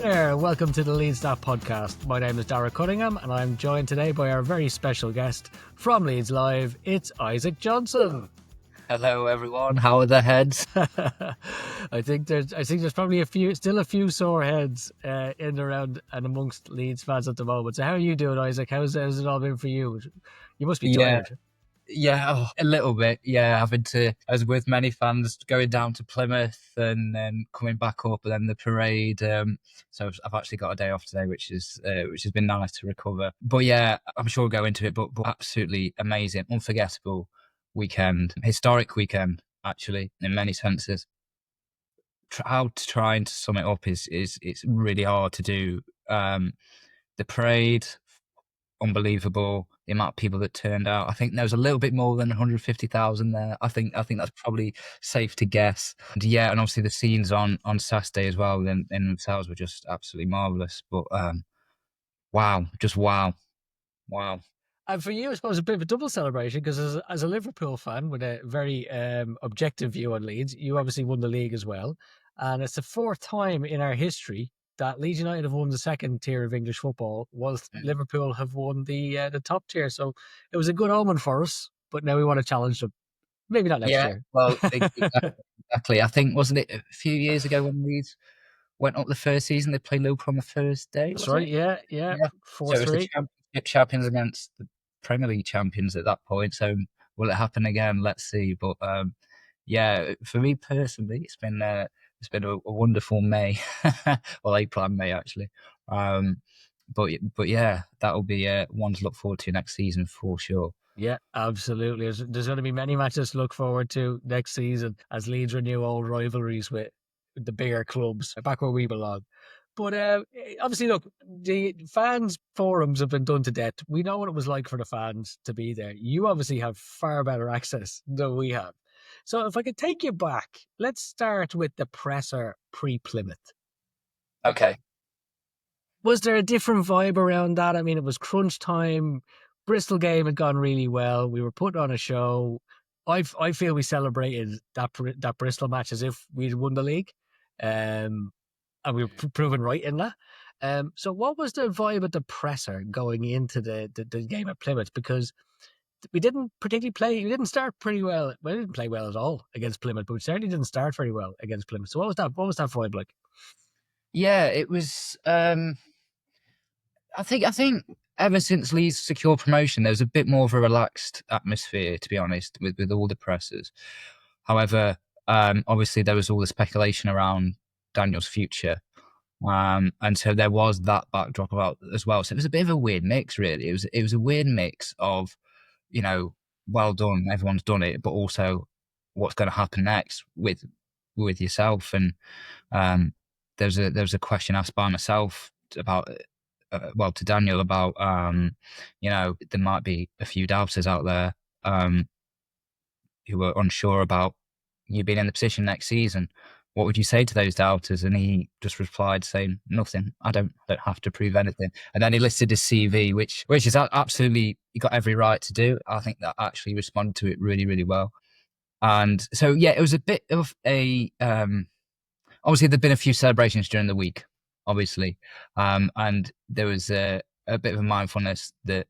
there, welcome to the Leeds That podcast. My name is Dara Cunningham and I'm joined today by our very special guest from Leeds Live. It's Isaac Johnson. Hello everyone, how are the heads? I think there's probably a few sore heads in, around and amongst Leeds fans at the moment. So how are you doing, Isaac? How's it all been for you? You must be tired. Yeah, a little bit. Yeah, having to, as with many fans, going down to Plymouth and then coming back up and then the parade. So I've actually got a day off today, which has been nice to recover. But yeah, I'm sure we'll go into it. But absolutely amazing, unforgettable weekend, historic weekend, actually, in many senses. How to try and sum it up is it's really hard to do. The parade, unbelievable. The amount of people that turned out. I think there was a little bit more than 150,000 there. I think that's probably safe to guess. And yeah, and obviously the scenes on Saturday as well in themselves were just absolutely marvelous. But wow, just wow. And for you, I suppose, a bit of a double celebration because as a Liverpool fan with a very objective view on Leeds, you obviously won the league as well. And it's the fourth time in our history that Leeds United have won the second tier of English football, whilst Liverpool have won the top tier. So it was a good omen for us, but now we want to challenge them. Maybe not next year. Well, exactly. I think, wasn't it a few years ago when Leeds went up the first season, they played Liverpool on the first day? That's right, yeah. 4-3. So it was the Championship champions against the Premier League champions at that point. So will it happen again? Let's see. But yeah, for me personally, it's been a wonderful May, well, April and May actually. But yeah, that'll be one to look forward to next season for sure. Yeah, absolutely. There's going to be many matches to look forward to next season as Leeds renew old rivalries with the bigger clubs back where we belong. But obviously, look, the fans' forums have been done to death. We know what it was like for the fans to be there. You obviously have far better access than we have. So if I could take you back, let's start with the presser pre-Plymouth. Okay. Was there a different vibe around that? I mean, it was crunch time. Bristol game had gone really well. We were putting on a show. I feel we celebrated that Bristol match as if we'd won the league. And we were proven right in that. So what was the vibe at the presser going into the game at Plymouth? Because we didn't particularly play. We didn't start pretty well. We didn't play well at all against Plymouth, but we certainly didn't start very well against Plymouth. So what was that vibe like? Yeah, it was. I think ever since Leeds secured promotion, there was a bit more of a relaxed atmosphere, to be honest, with all the pressers. However, obviously there was all the speculation around Daniel's future. And so there was that backdrop about as well. So it was a bit of a weird mix, really. It was a weird mix of, well done, everyone's done it, but also what's going to happen next with yourself. And there was a question asked by myself about, to Daniel about, there might be a few doubters out there who are unsure about you being in the position next season. What would you say to those doubters? And he just replied saying, nothing. I don't have to prove anything. And then he listed his CV, which is absolutely, he got every right to do. I think that actually responded to it really, really well. And so, yeah, it was a bit of a, obviously there'd been a few celebrations during the week, obviously. And there was a bit of a mindfulness that,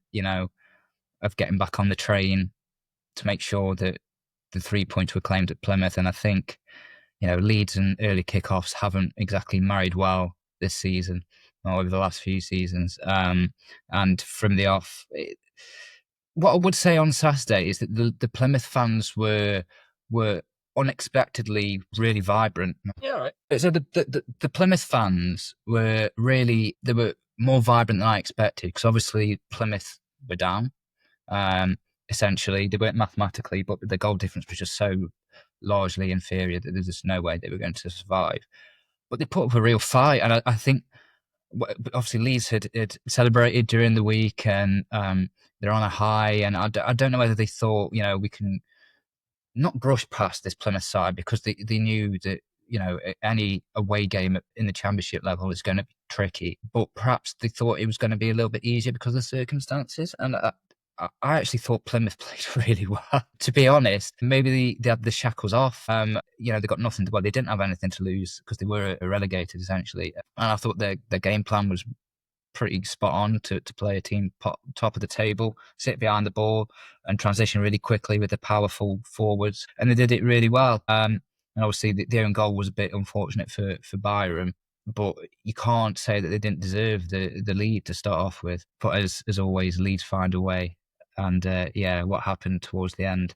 of getting back on the train to make sure that the 3 points were claimed at Plymouth. And I think, Leeds and early kickoffs haven't exactly married well this season or over the last few seasons. And from the off, what I would say on Saturday is that the Plymouth fans were unexpectedly really vibrant. Yeah, right. So the Plymouth fans were more vibrant than I expected, because obviously Plymouth were down. Essentially, they weren't mathematically, but the goal difference was just so largely inferior that there's just no way they were going to survive. But they put up a real fight, and I think obviously Leeds had celebrated during the week, and they're on a high. And I don't know whether they thought, we can not brush past this Plymouth side, because they knew that any away game in the Championship level is going to be tricky. But perhaps they thought it was going to be a little bit easier because of the circumstances, and I actually thought Plymouth played really well. To be honest, maybe they had the shackles off. They got nothing to, well, they didn't have anything to lose because they were relegated essentially. And I thought their game plan was pretty spot on to play a team top of the table, sit behind the ball, and transition really quickly with the powerful forwards. And they did it really well. And obviously, the own goal was a bit unfortunate for Byram, but you can't say that they didn't deserve the lead to start off with. But as always, Leeds find a way. And yeah, what happened towards the end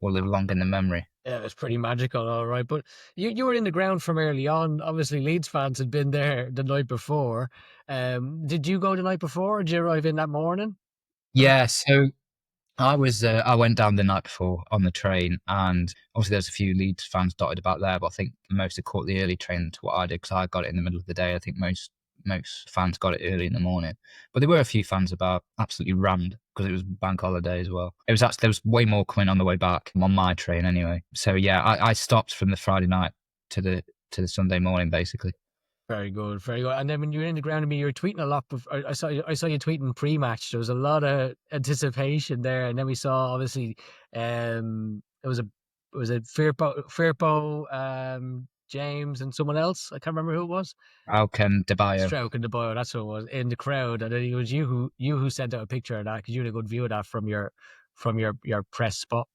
will live long in the memory. Yeah, it was pretty magical, all right. But you were in the ground from early on. Obviously, Leeds fans had been there the night before. Did you go the night before, or did you arrive in that morning? Yeah, so I went down the night before on the train, and obviously there's a few Leeds fans dotted about there, but I think most had caught the early train to what I did because I got it in the middle of the day. I think most fans got it early in the morning, but there were a few fans about absolutely rammed because it was bank holiday as well. It was actually there was way more coming on the way back on my train anyway. So yeah, I stopped from the Friday night to the Sunday morning basically. Very good, very good. And then when you were in the ground, I mean, you were tweeting a lot. I saw you tweeting pre-match. There was a lot of anticipation there, and then we saw obviously, it was a Firpo, James, and someone else. I can't remember who it was. How can Debayo? Stroke and the boy, that's what it was in the crowd, and then it was you who sent out a picture of that because you had a good view of that from your press spot.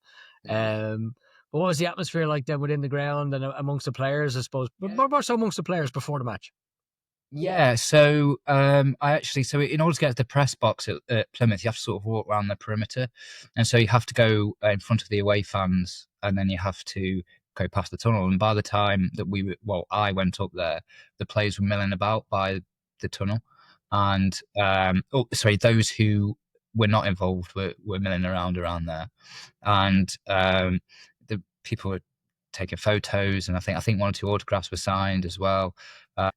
Um, but what was the atmosphere like then within the ground and amongst the players? I suppose, but Yeah. more so amongst the players before the match. Yeah, so I actually, so in order to get to the press box at Plymouth, you have to sort of walk around the perimeter, and so you have to go in front of the away fans, and then you have to go past the tunnel. And by the time that I went up there, the players were milling about by the tunnel, and those who were not involved were milling around there, and the people were taking photos, and I think one or two autographs were signed as well.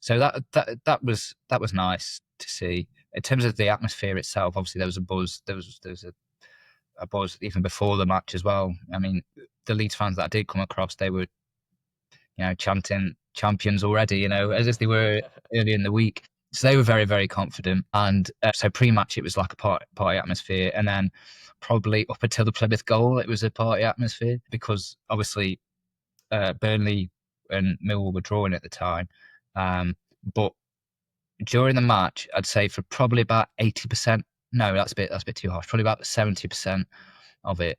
So that was nice to see. In terms of the atmosphere itself, obviously there was a buzz. There was a buzz even before the match as well. I mean, the Leeds fans that I did come across, they were chanting champions already, as if they were early in the week. So they were very, very confident. And so pre-match, it was like a party atmosphere. And then probably up until the Plymouth goal, it was a party atmosphere because obviously Burnley and Millwall were drawing at the time. But during the match, I'd say for probably about 80%, no, that's a bit too harsh. Probably about 70% of it,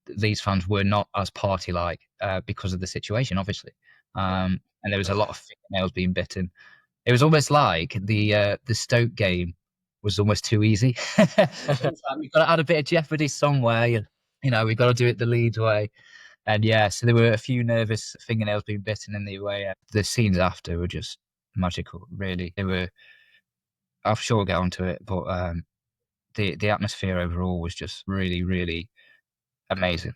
these fans were not as party like because of the situation, obviously. And there was a lot of fingernails being bitten. It was almost like the Stoke game was almost too easy. We've got to add a bit of jeopardy somewhere. We've got to do it the Leeds way. And yeah, so there were a few nervous fingernails being bitten in the way. The scenes after were just magical, really. They were. I'm sure we'll get onto it, but the atmosphere overall was just really, really amazing.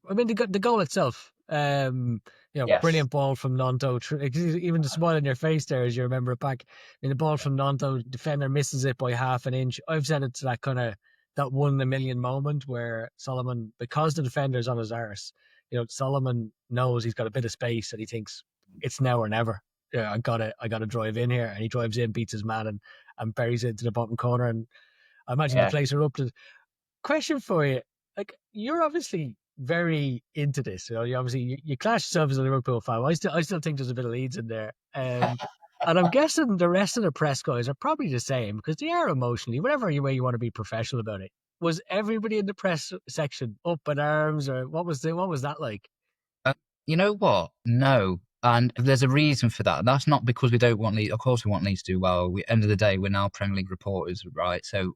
I mean, the goal itself, Yes. brilliant ball from Nanto. Even the smile on your face there as you remember it back. I mean, the ball from Nanto, defender misses it by half an inch. I've said it's that kind of that 1 in a million moment where Solomon, because the defender's on his arse, Solomon knows he's got a bit of space and he thinks it's now or never. Yeah, I gotta drive in here, and he drives in, beats his man, and buries it into the bottom corner. And I imagine the Yeah. place erupted. Question for you: like, you're obviously very into this. You clash yourself as a Liverpool fan. I still think there's a bit of Leeds in there. And I'm guessing the rest of the press guys are probably the same because they are emotionally, whatever way you want to be professional about it. Was everybody in the press section up in arms, or what was that like? Uh, you know what? No. And there's a reason for that. That's not because we don't want Leeds. Of course, we want Leeds to do well. End of the day, we're now Premier League reporters, right? So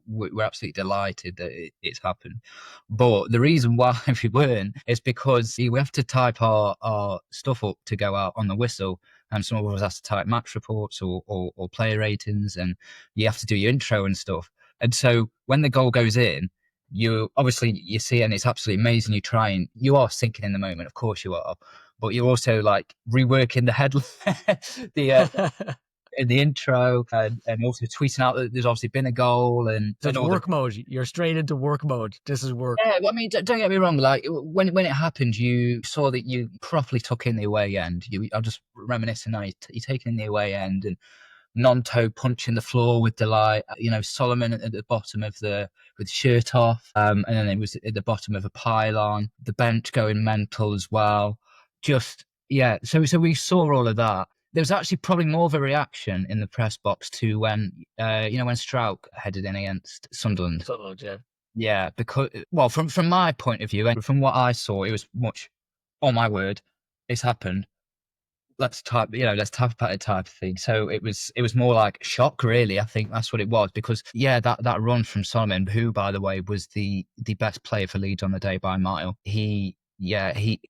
we're absolutely delighted that it's happened. But the reason why we weren't is because we have to type our stuff up to go out on the whistle. And some of us have to type match reports or player ratings, and you have to do your intro and stuff. And so when the goal goes in, you see it and it's absolutely amazing. You are sinking in the moment, of course you are, but you're also like reworking the headline, the in the intro, and also tweeting out that there's obviously been a goal So and it's all the. work mode. You're straight into work mode. This is work. Yeah, well, I mean, don't get me wrong. Like when it happened, you saw that you properly took in the away end. I'm just reminiscing now. You're taking in the away end, non-toe punching the floor with the like, Solomon at the bottom of the with shirt off, and then it was at the bottom of a pylon, the bench going mental as well. Just yeah, so we saw all of that. There was actually probably more of a reaction in the press box to when when Strauch headed in against Sunderland. Sunderland, yeah. Yeah, because well, from my point of view and from what I saw, it was much. Oh my word, it's happened. Let's type about it type of thing. So it was more like shock, really. I think that's what it was because yeah, that run from Solomon, who by the way was the best player for Leeds on the day by a mile. He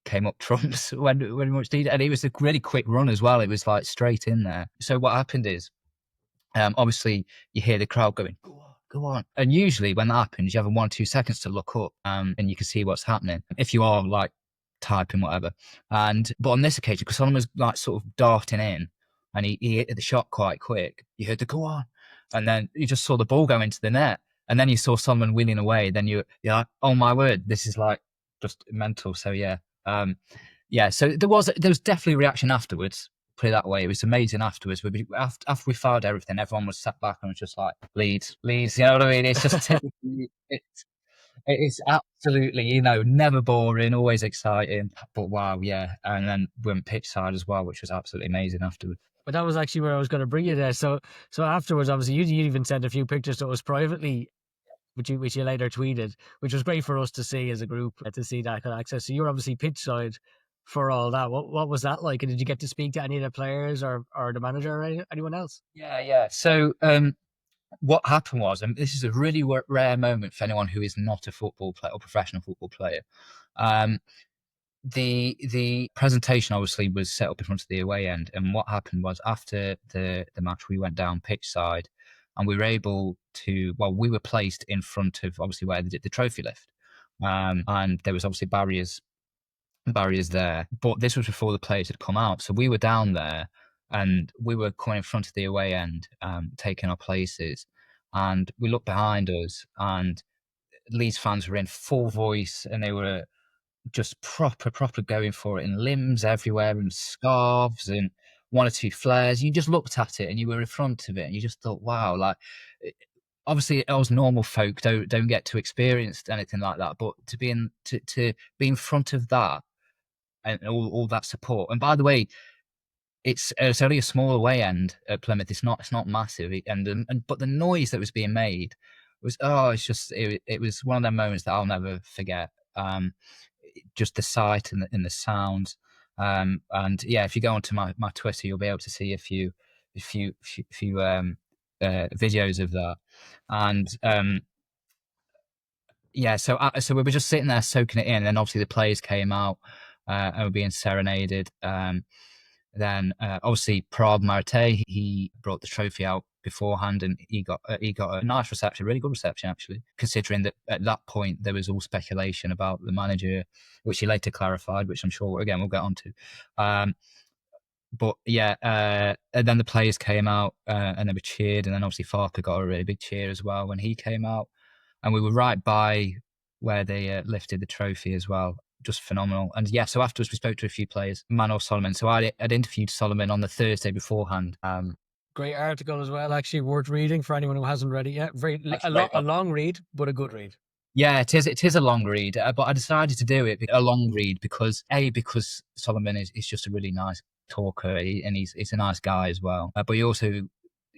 came up trumps when much needed, and it was a really quick run as well. It was like straight in there. So what happened is, obviously you hear the crowd going, go on, go on. And usually when that happens, you have 1 or 2 seconds to look up, and you can see what's happening. If you are like typing whatever. But on this occasion, because Solomon was like sort of darting in and he hit the shot quite quick, you heard the go on. And then you just saw the ball go into the net. And then you saw Solomon wheeling away. Then you're like, oh my word, this is like just mental. So yeah. So there was definitely a reaction afterwards. Put it that way. It was amazing afterwards. After we fouled everything, everyone was sat back and was just like, Leeds, you know what I mean? It's just typically, it is absolutely, never boring, always exciting. But wow, yeah. And then went pitch side as well, which was absolutely amazing afterwards. But that was actually where I was going to bring you there. So afterwards, obviously, you even sent a few pictures to us privately, which you later tweeted, which was great for us to see as a group, to see that kind of access. So you're obviously pitch side for all that. What was that like? And did you get to speak to any of the players or the manager or anyone else? Yeah, yeah. So what happened was, and this is a really rare moment for anyone who is not a football player or professional football player. The presentation obviously was set up in front of the away end, and what happened was after the match, we went down pitch side, and we were able to. Well, we were placed in front of obviously where they did the trophy lift, and there was obviously barriers there. But this was before the players had come out, so we were down there, and we were coming in front of the away end, taking our places, and we looked behind us, and Leeds fans were in full voice, and they were just proper going for it, and limbs everywhere, and scarves, and 1 or 2 flares. You just looked at it, and you were in front of it, and you just thought, wow, like. Obviously, us normal folk don't get to experience anything like that, but to be in front of that and all that support. And by the way, it's only a small away end at Plymouth. It's not massive, but the noise that was being made was it was one of them moments that I'll never forget. Just the sight and the sounds. And yeah, if you go onto my Twitter, you'll be able to see a few videos of that. And yeah, so we were just sitting there soaking it in, and then obviously the players came out and were being serenaded. Then obviously Prab Marte, he brought the trophy out beforehand, and he got a nice reception, really good reception actually, considering that at that point there was all speculation about the manager, which he later clarified, which I'm sure again we'll get onto. But yeah, and then the players came out and they were cheered, and then obviously Farker got a really big cheer as well when he came out, and we were right by where they lifted the trophy as well. Just phenomenal. And yeah, so afterwards we spoke to a few players, Manuel Solomon. So I'd interviewed Solomon on the Thursday beforehand. Great article as well, actually worth reading for anyone who hasn't read it yet. A long read, but a good read. Yeah, it is. It is a long read, but I decided to do it a long read because Solomon is just a really nice talker, and he's a nice guy as well. But he also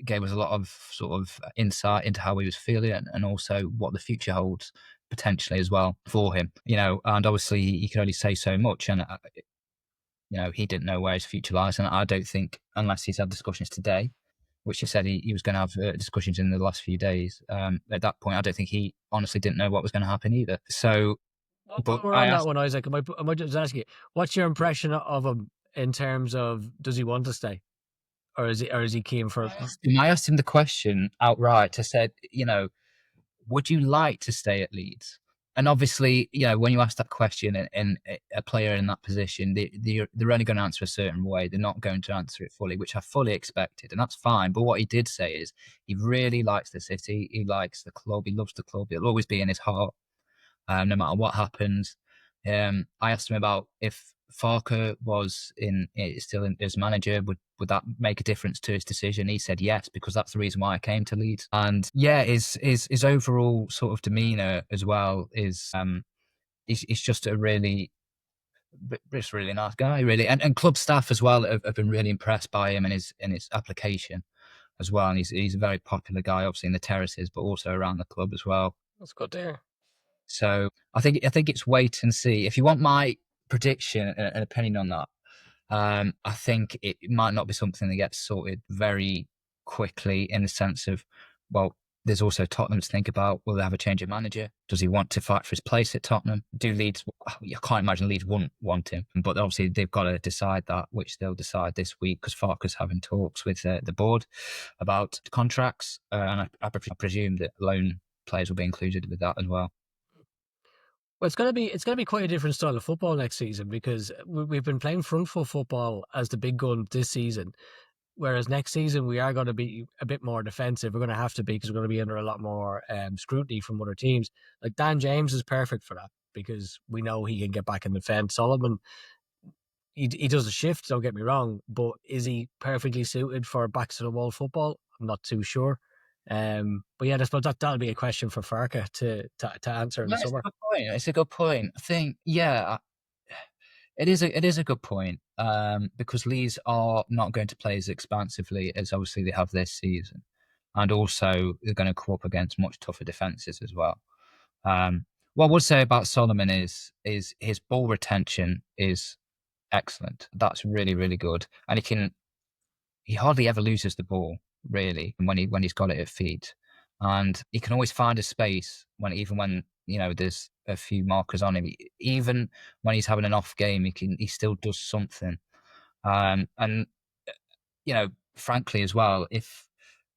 gave us a lot of sort of insight into how he was feeling, and also what the future holds potentially as well for him. And obviously he could only say so much, and he didn't know where his future lies, and I don't think unless he's had discussions today, which he said he was going to have discussions in the last few days. At that point, I don't think he honestly didn't know what was going to happen either. So, but we're on that one, Isaac. I might just ask you, what's your impression of him in terms of does he want to stay, or is he keen for? I asked him the question outright. I said, would you like to stay at Leeds? And obviously, when you ask that question and a player in that position, they're only going to answer a certain way. They're not going to answer it fully, which I fully expected, and that's fine. But what he did say is he really likes the city. He likes the club. He loves the club. It'll always be in his heart, no matter what happens. I asked him about if Farker was still in as manager, would that make a difference to his decision? He said yes, because that's the reason why I came to Leeds. And yeah, his overall sort of demeanour as well is he's just a just really nice guy, really. And club staff as well have been really impressed by him and his application as well. And he's a very popular guy, obviously in the terraces, but also around the club as well. That's good there. So I think it's wait and see. If you want my prediction and an opinion on that, I think it might not be something that gets sorted very quickly in the sense of, well, there's also Tottenham to think about. Will they have a change of manager? Does he want to fight for his place at Tottenham? Do Leeds? I can't imagine Leeds wouldn't want him, but obviously they've got to decide that, which they'll decide this week because Farker's having talks with the board about contracts, and I presume that loan players will be included with that as well. Well, it's gonna be quite a different style of football next season because we've been playing front foot football as the big gun this season, whereas next season we are going to be a bit more defensive. We're going to have to be because we're going to be under a lot more scrutiny from other teams. Like Dan James is perfect for that because we know he can get back and defend. Solomon, he does a shift. Don't get me wrong, but is he perfectly suited for backs to the wall football? I'm not too sure. But yeah, I suppose that'll be a question for Farka to answer in No, the it's a summer. good point. It's a good point. I think, yeah, it is a good point. Because Leeds are not going to play as expansively as obviously they have this season, and also they're going to come up against much tougher defenses as well. What I would say about Solomon is his ball retention is excellent. That's really really good, and he hardly ever loses the ball really when he's got it at feet, and he can always find a space even when there's a few markers on him. Even when he's having an off game, he still does something. And frankly as well, if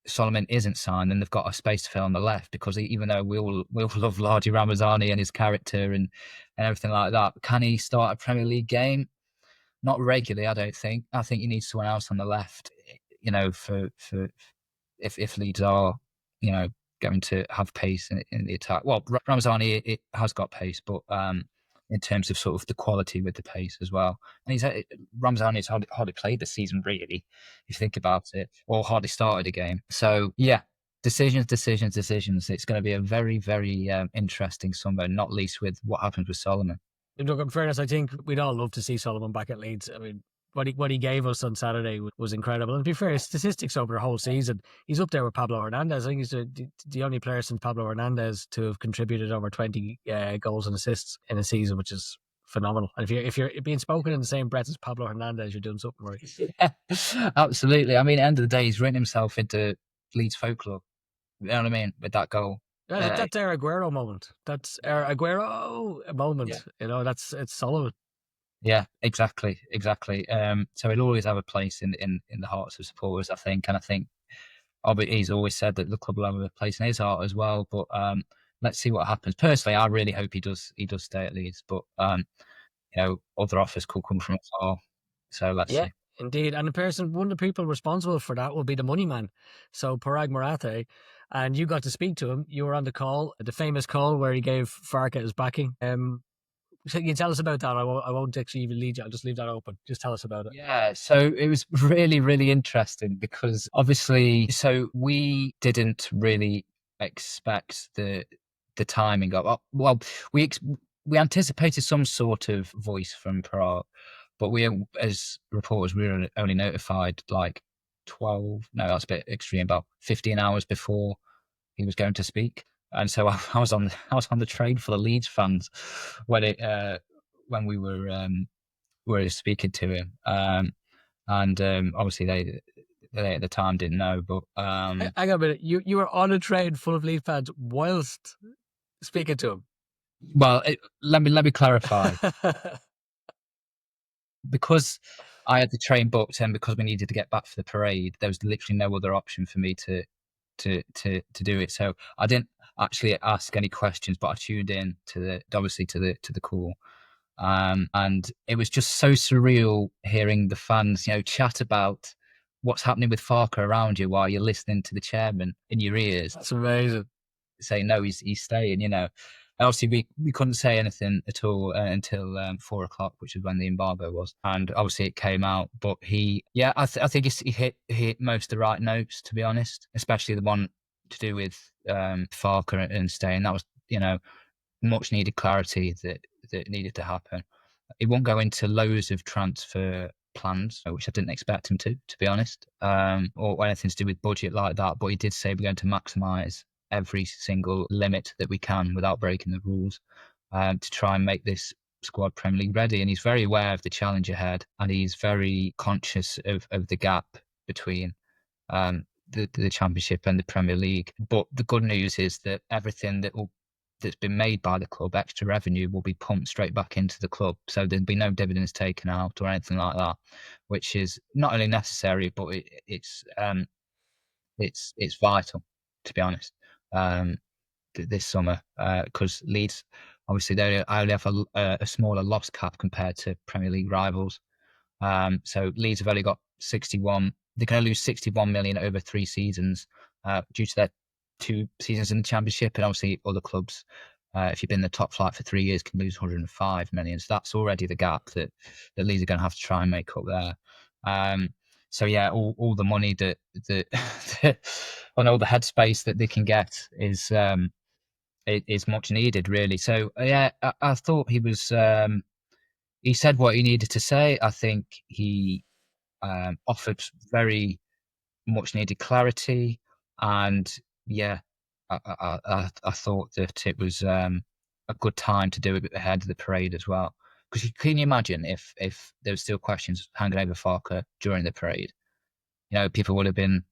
Solomon isn't signed, then they've got a space to fill on the left because even though we all love Lardy Ramazani and his character and everything like that, can he start a Premier League game? Not regularly, I don't think. I think you need someone else on the left, for if Leeds are, you know, going to have pace in the attack. Well, Ramazani it has got pace, but in terms of sort of the quality with the pace as well. And Ramazani has hardly played this season, really, if you think about it, or hardly started a game. So yeah, decisions, decisions, decisions. It's going to be a very, very interesting summer, not least with what happens with Solomon. Look, in fairness, I think we'd all love to see Solomon back at Leeds. I mean, what he gave us on Saturday was incredible. And to be fair, his statistics over the whole season, he's up there with Pablo Hernandez. I think he's the only player since Pablo Hernandez to have contributed over 20 goals and assists in a season, which is phenomenal. And if you're being spoken in the same breath as Pablo Hernandez, you're doing something right. Yeah, absolutely. I mean, at the end of the day, he's written himself into Leeds folklore. You know what I mean? With that goal. Yeah, that's our Aguero moment. That's our Aguero Yeah. moment. It's Solomon. Yeah, exactly, exactly. So he'll always have a place in the hearts of supporters, I think, and I think he's always said that the club will have a place in his heart as well. But let's see what happens. Personally, I really hope he does stay at Leeds, but other offers could come from afar. So let's Yeah, see. indeed. And one of the people responsible for that will be the money man. So Parag Marathe. And you got to speak to him. You were on the call, the famous call where he gave Farka his backing. So you tell us about that. I won't actually even lead you. I'll just leave that open. Just tell us about it. Yeah, so it was really, really interesting because obviously, so we didn't really expect the timing of. Well, we anticipated some sort of voice from Prague, but as reporters, we were only notified like 12. No, that's a bit extreme. About 15 hours before he was going to speak, and so I was on the train for the Leeds fans when we were speaking to him. And obviously they at the time didn't know, but Hang on a minute. You were on a train full of Leeds fans whilst speaking to well, let me clarify. him. Because I had the train booked and because we needed to get back for the parade, there was literally no other option for me to do it. So I didn't actually ask any questions, but I tuned in to the call. And it was just so surreal hearing the fans, chat about what's happening with Farker around you while you're listening to the chairman in your ears That's amazing. say no, he's staying. Obviously, we couldn't say anything at all until 4 o'clock, which is when the embargo was, and obviously it came out. But yeah, I think he hit most of the right notes, to be honest, especially the one to do with Farker and staying. That was, much needed clarity that needed to happen. He won't go into loads of transfer plans, which I didn't expect him to be honest, or anything to do with budget like that. But he did say we're going to maximise every single limit that we can without breaking the rules, to try and make this squad Premier League ready. And he's very aware of the challenge ahead, and he's very conscious of the gap between the Championship and the Premier League. But the good news is that everything that's been made by the club, extra revenue, will be pumped straight back into the club. So there'll be no dividends taken out or anything like that, which is not only necessary, but it's vital, to be honest, this summer, because Leeds, obviously, they only have a smaller loss cap compared to Premier League rivals. So Leeds have only got 61. They're going to lose 61 million over 3 seasons, due to their 2 seasons in the Championship, and obviously other clubs, if you've been in the top flight for 3 years, can lose 105 million. So that's already the gap that Leeds are going to have to try and make up there. So yeah, all the money that and all the headspace that they can get is much needed, really. So yeah, I thought he said what he needed to say. I think he offered very much needed clarity, and yeah, I thought that it was a good time to do it ahead of the parade as well. Because can you imagine if there were still questions hanging over Farker during the parade? People would have been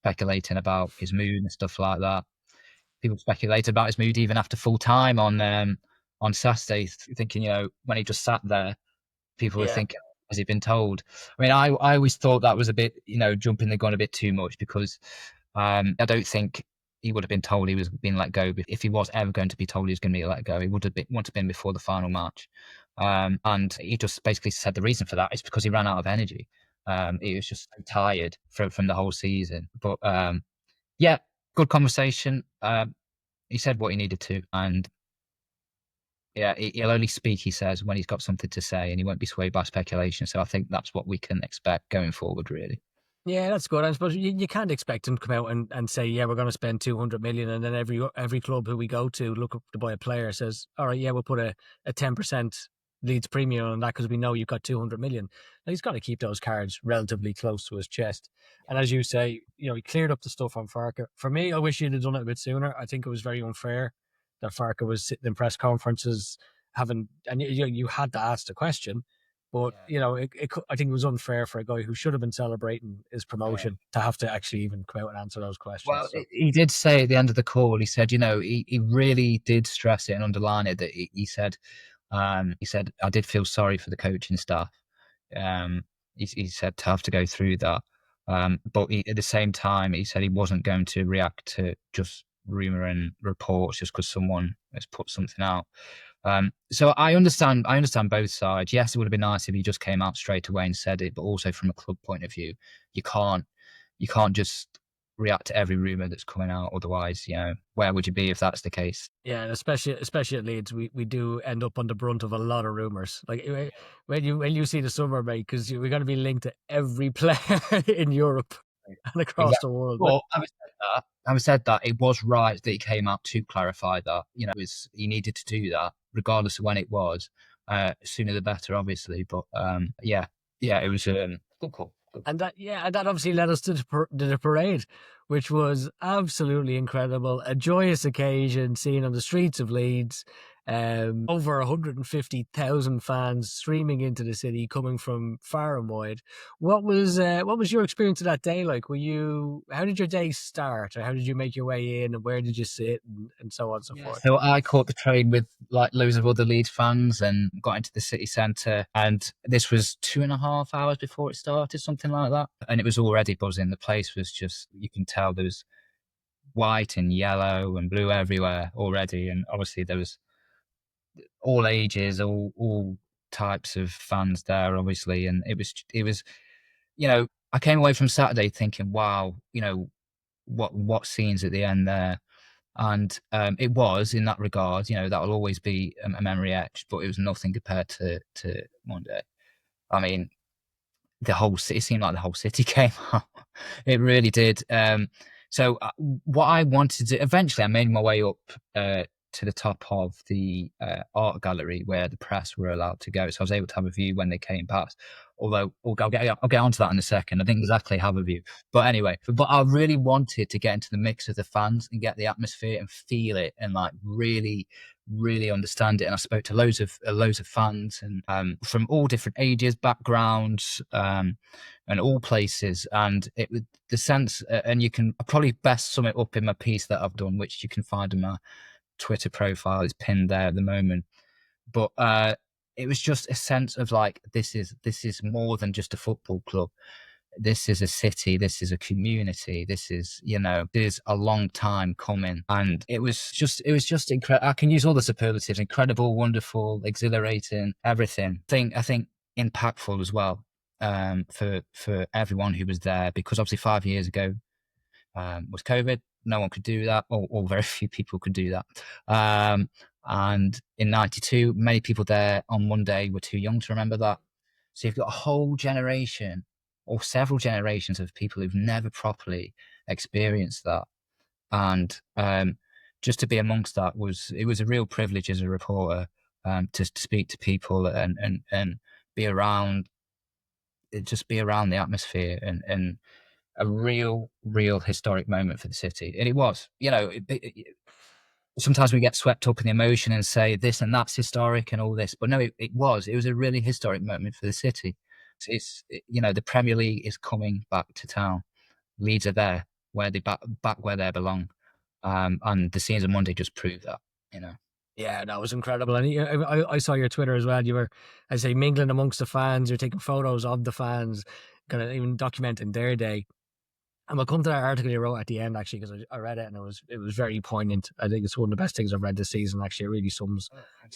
speculating about his mood and stuff like that. People speculated about his mood even after full time on Saturday, thinking, when he just sat there, people were Yeah. thinking, has he been told? I mean, I always thought that was a bit, jumping the gun a bit too much, because I don't think he would have been told he was being let go. If he was ever going to be told he was going to be let go, he would have been before the final match. And he just basically said the reason for that is because he ran out of energy. He was just so tired from the whole season. But yeah, good conversation. He said what he needed to, and yeah, he'll only speak, he says, when he's got something to say, and he won't be swayed by speculation. So I think that's what we can expect going forward, really. Yeah, that's good. I suppose you can't expect him to come out and say, yeah, we're going to spend 200 million. And then every club who we go to look up to buy a player says, all right, yeah, we'll put a 10% Leeds premium on that because we know you've got 200 million. Now, he's got to keep those cards relatively close to his chest. And as you say, he cleared up the stuff on Farker. For me, I wish he'd have done it a bit sooner. I think it was very unfair that Farker was sitting in press conferences and you had to ask the question. But Yeah, I think it was unfair for a guy who should have been celebrating his yeah. promotion to have to actually even come out and answer those questions. Well, So he did say at the end of the call, he said, he really did stress it and underline it, that he said, I did feel sorry for the coaching staff. He said to have to go through that. But at the same time, he said he wasn't going to react to just rumor and reports just because someone has put something out. So I understand both sides. Yes, it would have been nice if he just came out straight away and said it, but also from a club point of view, you can't you can't just react to every rumor that's coming out. Otherwise, where would you be if that's the case? yeah, and especially at Leeds, we do end up on the brunt of a lot of rumors. Like when you see the summer, mate, because we're going to be linked to every player in Europe and across Exactly. the world. But having said that, it was right that he came out to clarify that. He needed to do that, regardless of when it was. Sooner the better, obviously. But yeah, it was good call. Good call. And that obviously led us to the parade, which was absolutely incredible. A joyous occasion seen on the streets of Leeds. Over 150,000 fans streaming into the city, coming from far and wide. What was your experience of that day like? How did your day start, or how did you make your way in, and where did you sit, and so on and so Yeah, forth? so I caught the train with like loads of other Leeds fans and got into the city centre. And this was 2.5 hours before it started, something like that. And it was already buzzing. The place was just, you can tell there was white and yellow and blue everywhere already. And obviously there was all ages, all types of fans there, obviously. And it was, I came away from Saturday thinking, wow, what scenes at the end there. And it was in that regard, that will always be a memory etched, but it was nothing compared to Monday. I mean, the whole city, it seemed like the whole city came out. It really did. So what I wanted to eventually, I made my way up to the top of the art gallery where the press were allowed to go. So I was able to have a view when they came past. Although I'll get onto that in a second. I didn't exactly have a view, but anyway. But I really wanted to get into the mix of the fans and get the atmosphere and feel it and like really, really understand it. And I spoke to loads of fans and from all different ages, backgrounds, and all places. And it was the sense, and you can probably best sum it up in my piece that I've done, which you can find in my Twitter profile. It's pinned there at the moment. But it was just a sense of like this is more than just a football club. This is a city, this is a community, this is a long time coming. And it was just incredible. I can use all the superlatives: incredible, wonderful, exhilarating, everything. I think impactful as well, for everyone who was there, because obviously 5 years ago was COVID. No one could do that, or very few people could do that. And in '92, many people there on Monday were too young to remember that. So you've got a whole generation or several generations of people who've never properly experienced that. And just to be amongst that was a real privilege as a reporter, to speak to people and be around, just be around the atmosphere and a real historic moment for the city. And it was, sometimes we get swept up in the emotion and say this and that's historic and all this, but no, it was a really historic moment for the city. The Premier League is coming back to town. Leeds are there, where they back where they belong. And the scenes of Monday just prove that. Yeah, that was incredible. And I saw your Twitter as well. You were, I say, mingling amongst the fans. You're taking photos of the fans, kind of even documenting their day. And we'll come to that article you wrote at the end, actually, because I read it and it was very poignant. I think it's one of the best things I've read this season. Actually, it really sums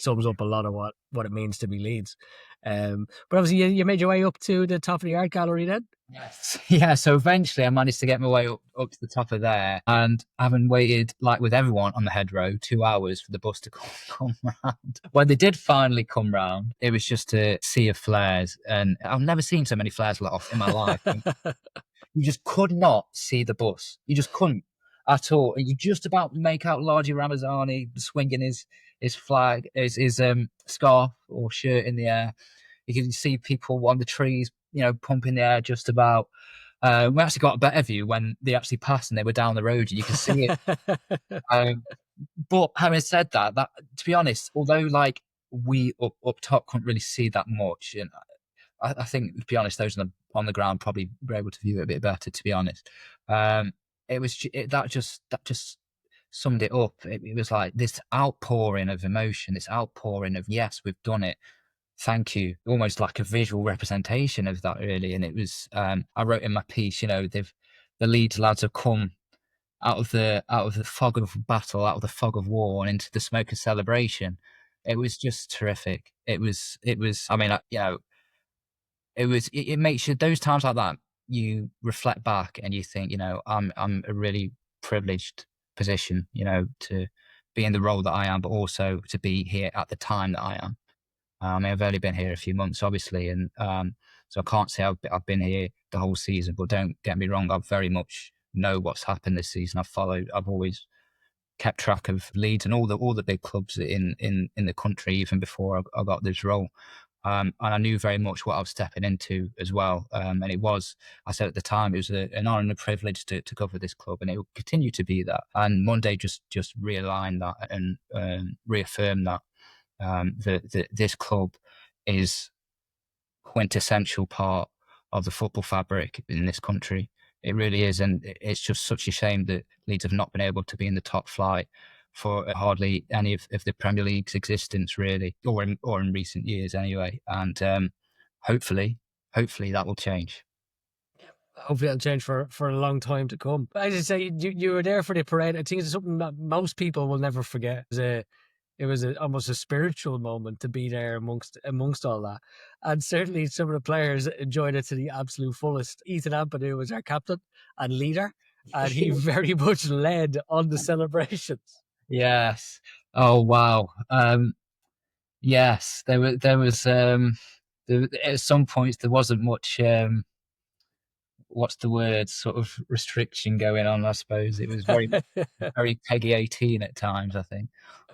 up a lot of what it means to be Leeds. But obviously, you made your way up to the top of the art gallery then. Yes. Yeah. So eventually I managed to get my way up to the top of there, and having waited, like with everyone on the head row, 2 hours for the bus to come round. When they did finally come round, it was just a sea of flares. And I've never seen so many flares let off in my life. You just could not see the bus. You just couldn't at all. And you just about make out Largy Ramazani swinging his flag, his scarf or shirt in the air. You can see people on the trees, pumping the air just about. We actually got a better view when they actually passed and they were down the road and you can see it. But having said that, to be honest, although like we up top couldn't really see that much, and I think, to be honest, those on the ground probably were able to view it a bit better. To be honest, it was that just summed it up. It was like this outpouring of emotion, this outpouring of yes, we've done it. Thank you. Almost like a visual representation of that, really. And it was. I wrote in my piece, the Leeds lads have come out of the fog of battle, out of the fog of war, and into the smoke of celebration. It was just terrific. It was. I mean, it makes you, those times like that, you reflect back and you think, I'm a really privileged position, to be in the role that I am, but also to be here at the time that I am. I mean, I've only been here a few months, obviously, and so I can't say I've been here the whole season. But don't get me wrong, I very much know what's happened this season. I've always kept track of Leeds and all the big clubs in the country, even before I got this role. And I knew very much what I was stepping into as well. And it was, I said at the time, it was an honour and a privilege to cover this club, and it will continue to be that. And Monday just realigned that and reaffirmed that, that this club is quintessential part of the football fabric in this country. It really is, and it's just such a shame that Leeds have not been able to be in the top flight for hardly any of the Premier League's existence, really, or in recent years anyway. And hopefully that will change. Hopefully it'll change for a long time to come. But as I say, you were there for the parade. I think it's something that most people will never forget. It was almost a spiritual moment to be there amongst all that, and certainly some of the players enjoyed it to the absolute fullest. Ethan Ampadu was our captain and leader, and he very much led on the celebrations. Yes. Oh wow. Yes, at some points there wasn't much what's the word, sort of restriction going on, I suppose. It was very Peggy 18 at times, I think.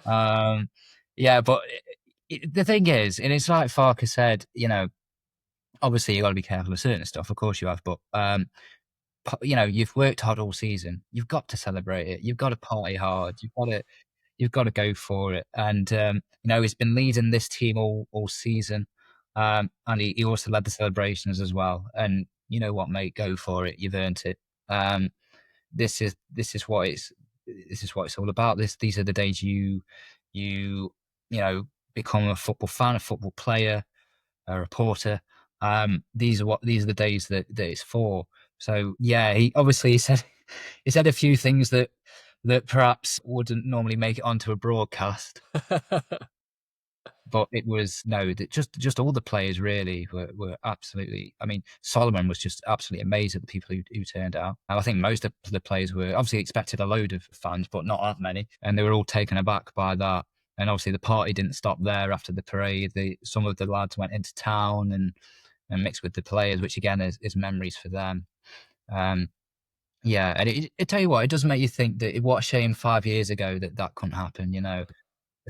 Um, yeah, but the thing is, and it's like Farker said, obviously you got to be careful of certain stuff, of course you have, but you've worked hard all season. You've got to celebrate it. You've got to party hard. You've got to go for it. And he's been leading this team all season, and he also led the celebrations as well. And you know what, mate, go for it. You've earned it. Um, this is what it's all about. These are the days you you know become a football fan, a football player, a reporter. These are the days that it's for. So yeah, he said he said a few things that perhaps wouldn't normally make it onto a broadcast, but it was no, that just all the players really were absolutely. I mean, Solomon was just absolutely amazed at the people who turned out. And I think most of the players were obviously expected a load of fans, but not that many, and they were all taken aback by that. And obviously, the party didn't stop there after the parade. Some of the lads went into town and mixed with the players, which again is memories for them. Um, yeah, and I tell you what, it does make you think that what a shame 5 years ago that couldn't happen. The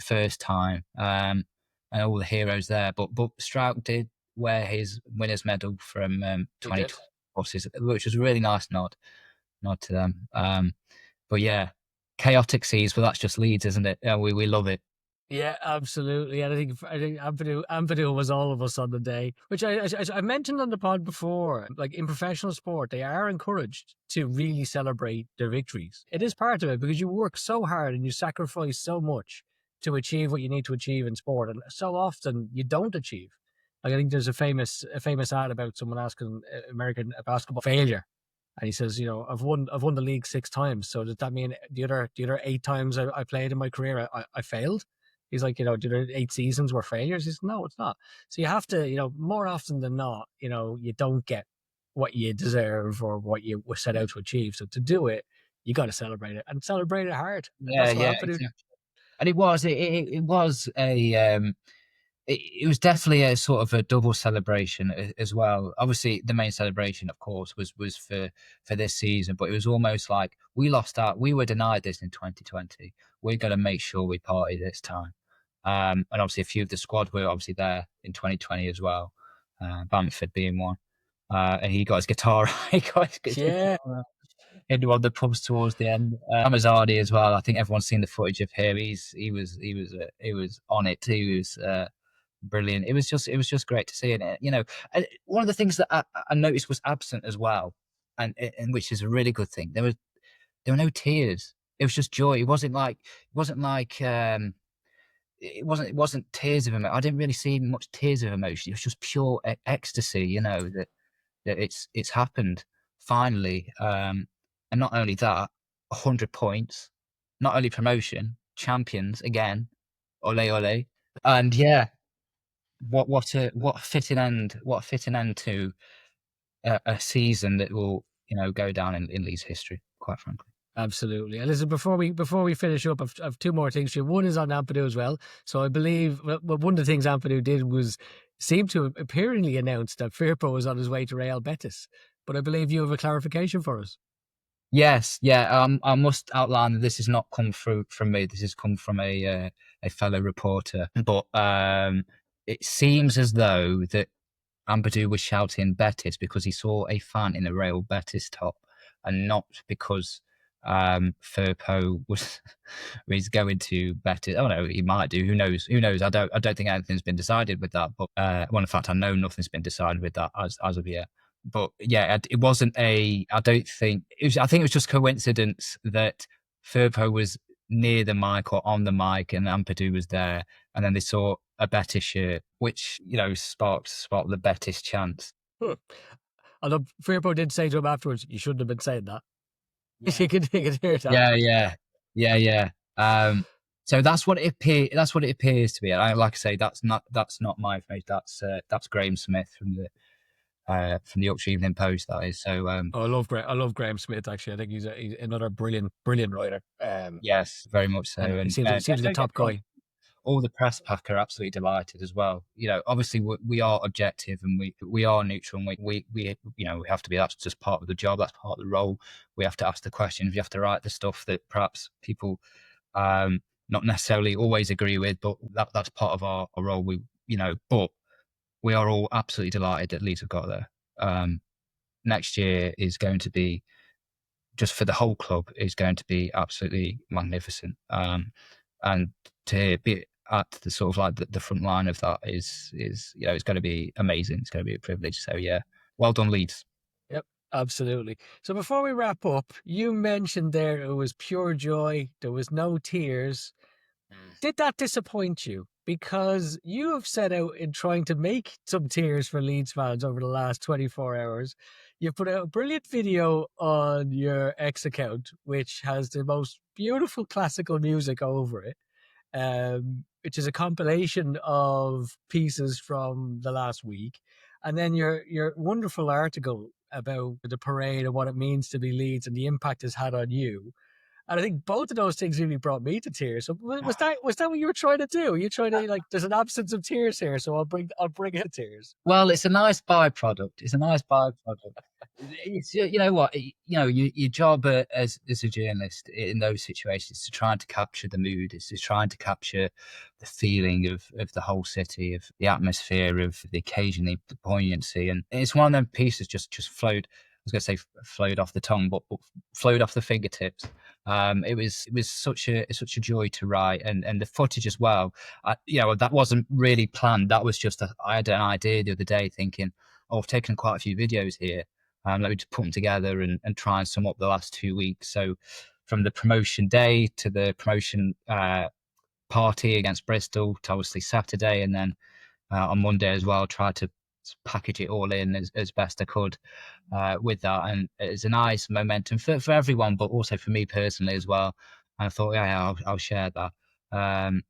first time, and all the heroes there. But Strout did wear his winner's medal from He did. 2020, which was a really nice nod to them. But yeah, chaotic seas, but that's just Leeds, isn't it? Yeah, we love it. Yeah, absolutely. And I think Ampadu was all of us on the day, which I mentioned on the pod before. Like in professional sport, they are encouraged to really celebrate their victories. It is part of it because you work so hard and you sacrifice so much to achieve what you need to achieve in sport, and so often you don't achieve. Like I think there's a famous ad about someone asking American basketball failure, and he says, I've won the league 6 times. So does that mean the other 8 times I played in my career I failed? He's like, the other 8 seasons were failures. He's no, it's not. So you have to, more often than not, you don't get what you deserve or what you were set out to achieve. So to do it, you got to celebrate it and celebrate it hard. And Yeah, that's what yeah, happened. exactly. And it was definitely a sort of a double celebration as well. Obviously, the main celebration, of course, was for this season, but it was almost like we lost out. We were denied this in 2020. We're going to make sure we party this time. And obviously, a few of the squad were obviously there in 2020 as well. Bamford being one, and he got his guitar. He got his Yeah, guitar into one of the pubs towards the end. Amazadi as well. I think everyone's seen the footage of him. He was on it. He was brilliant. It was just great to see it. And one of the things that I noticed was absent as well, and which is a really good thing. There were no tears. It was just joy. It wasn't tears of emotion. I didn't really see much tears of emotion. It was just pure ecstasy. That it's happened finally. And not only that, 100 points, not only promotion, champions again, ole ole, and yeah, what a fitting end! What a fitting end to a season that will go down in Leeds history. Quite frankly. absolutely. And listen, before we finish up, I've two more things here. One is on Ampadu as well. So I believe one of the things Ampadu did was seem to have apparently announced that Firpo was on his way to Real Betis. But I believe you have a clarification for us. Yes, yeah. I must outline that this has not come through from me. This has come from a fellow reporter. But it seems as though that Ampadu was shouting Betis because he saw a fan in a Real Betis top, and not because Firpo was going to Betis. Oh no, he might do. Who knows? Who knows? I don't think anything's been decided with that. But well, in fact, I know nothing's been decided with that as of yet. But yeah, it wasn't a. I don't think it was. I think it was just coincidence that Firpo was near the mic or on the mic, and Ampadu was there, and then they saw a Betis shirt, which sparked the Betis chance. Hmm. Although Firpo did say to him afterwards, "You shouldn't have been saying that." Yeah, You could hear that. yeah, yeah, yeah, yeah. So that's what it appears. That's what it appears to be. Like I say, that's not my information. That's Graham Smith from from the Yorkshire Evening Post, that is. So Oh, I love Graham Smith. Actually, I think he's another brilliant writer. yes, very much so. And he And seems like a don't get top me wrong, guy. all the press pack are absolutely delighted as well. Obviously we are objective and we are neutral, and we we have to be. That's just part of the job. That's part of the role. We have to ask the questions. We have to write the stuff that perhaps people not necessarily always agree with, but that's part of our role. But we are all absolutely delighted that Leeds have got there. Next year is going to be, just for the whole club, is going to be absolutely magnificent. And to be at the sort of like the front line of that is it's going to be amazing. It's going to be a privilege. So yeah, well done, Leeds. Yep, absolutely. So before we wrap up, you mentioned there it was pure joy. There was no tears. Did that disappoint you? Because you have set out in trying to make some tears for Leeds fans over the last 24 hours. You put out a brilliant video on your X account, which has the most beautiful classical music over it, which is a compilation of pieces from the last week. And then your wonderful article about the parade and what it means to be Leeds and the impact it's had on you. And I think both of those things really brought me to tears. So was that what you were trying to do? You trying to, like, there's an absence of tears here, so I'll bring it tears. Well, it's a nice byproduct. It's a nice byproduct. You know what? Your job as a journalist in those situations is to try to capture the mood. It's to trying to capture the feeling of the whole city, of the atmosphere, of the occasion, the poignancy. And it's one of them pieces just flowed. I was going to say flowed off the tongue, but flowed off the fingertips. It was such a joy to write, and the footage as well. That wasn't really planned. That was just I had an idea the other day, thinking, oh, I've taken quite a few videos here. Let me just put them together and try and sum up the last 2 weeks. So from the promotion day to the promotion party against Bristol to obviously Saturday, and then on Monday as well, try to package it all in as best I could with that. And it's a nice momentum for everyone, but also for me personally as well. And I thought, yeah, I'll share that. No,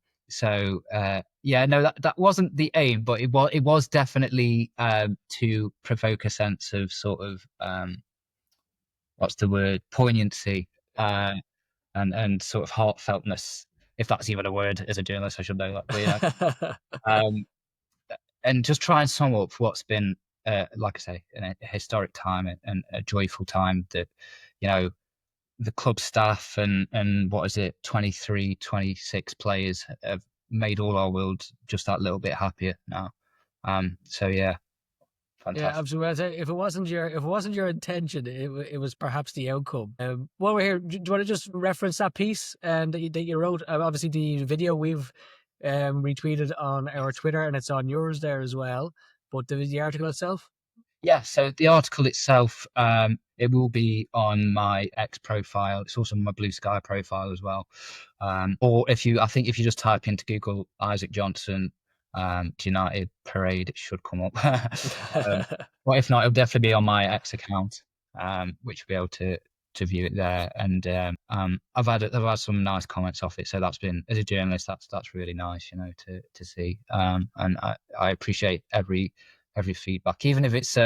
that wasn't the aim, but it was definitely to provoke a sense of sort of what's the word, poignancy, and sort of heartfeltness, if that's even a word. As a journalist, I should know that. But um, and just try and sum up what's been, like I say, a historic time and a joyful time that, you know, the club staff and what is it, 23, 26 players have made all our world just that little bit happier now. So yeah, Yeah, fantastic. absolutely. If it wasn't your intention, it was perhaps the outcome. While we're here, do you want to just reference that piece that you wrote? Obviously, the video we've retweeted on our Twitter, and it's on yours there as well. But the article itself. Yeah, so the article itself, it will be on my X profile. It's also on my Blue Sky profile as well. Or I think if you just type into Google Isaac Johnson United Parade, it should come up. But if not, it'll definitely be on my X account, which will be able to view it there. And I've had some nice comments off it, so that's been, as a journalist, that's really nice, to see. And I appreciate every feedback, even if it's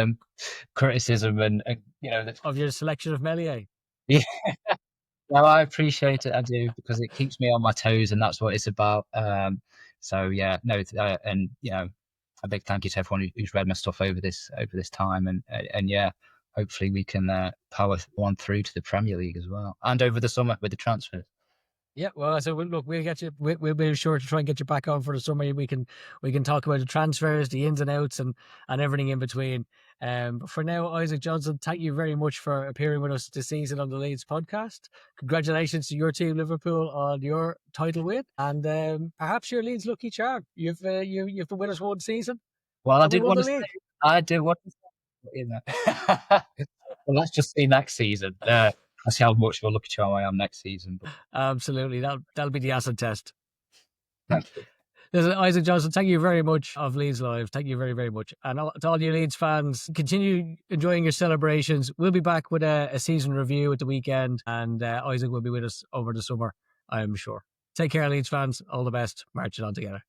criticism and that's, Of your selection of Melier. yeah. No, I appreciate it. I do, because it keeps me on my toes, and that's what it's about. So yeah, no, and a big thank you to everyone who's read my stuff over this time, and yeah, hopefully we can power on through to the Premier League as well, and over the summer with the transfers. Yeah, well, so look, we'll get you. We'll be sure to try and get you back on for the summer. We can talk about the transfers, the ins and outs, and everything in between. But for now, Isaac Johnson, thank you very much for appearing with us this season on the Leeds podcast. Congratulations to your team, Liverpool, on your title win, and perhaps your Leeds lucky charm. You've been with us one season, Well, and we won the league. I did want to say, well, let's just see next season. I see how much of a lucky charm I am next season. But Absolutely, that'll be the acid test. thank you. Listen, Isaac Johnson, thank you very much of Leeds Live. Thank you very, very much. And to all you Leeds fans, continue enjoying your celebrations. We'll be back with a season review at the weekend, and Isaac will be with us over the summer, I'm sure. Take care, Leeds fans. All the best. Marching on together.